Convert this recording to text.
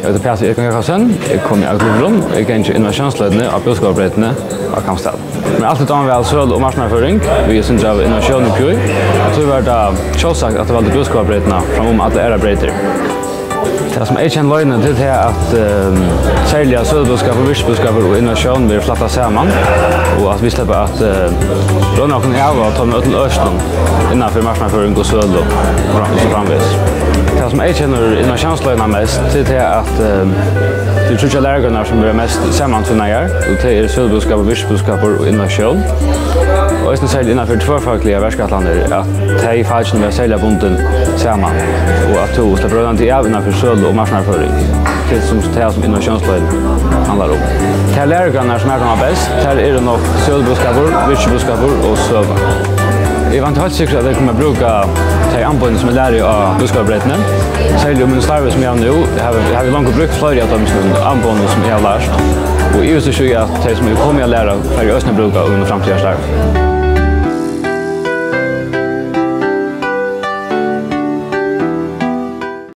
Jag heter Peter Ekenjakobsen, jag kommer i Aglurum, jag går in Innivatiónsleiðin av Búskaparbreytini av Kambsdali. Men alltid tar man väl söl och marknadsföring, vi syns av innovation och pjoj. Så var det självsagt att det valde Búskaparbreytina framom alla era breyter. Det som är känd lögnen till är att särskilt södbúskap och virksbúskap och innovation blir flattat samman och att vi släpper att röna och av och ta med till östen innanför marknadsföring och söd och så framvis. Det som jag känner innovationslögnen mest det är att det är trodde lärarna som blir mest sammanfinnar och det är södbúskap och virksbúskap och innovation. Och sen särskilt innanför tvåfagliga verkskattlander att det är faktiskt med sälja bunden samman och att to släpper röna till av innanför söd och marknadsföring. Det som innovationsleiðin handlar om. Det här lärarna som är bäst, här är det nog södbúskapur, virksbúskapur och söva. Jag var inte helt säker att jag kommer att bruka de anbuden som jag lär av Búskaparbreytini. Särskilt om min starve som jag har nu, jag har långt brukt flera av de anbuden som jag har lärt. Och i just det att de som jag kommer att lära för i östna bruka under framtida starve.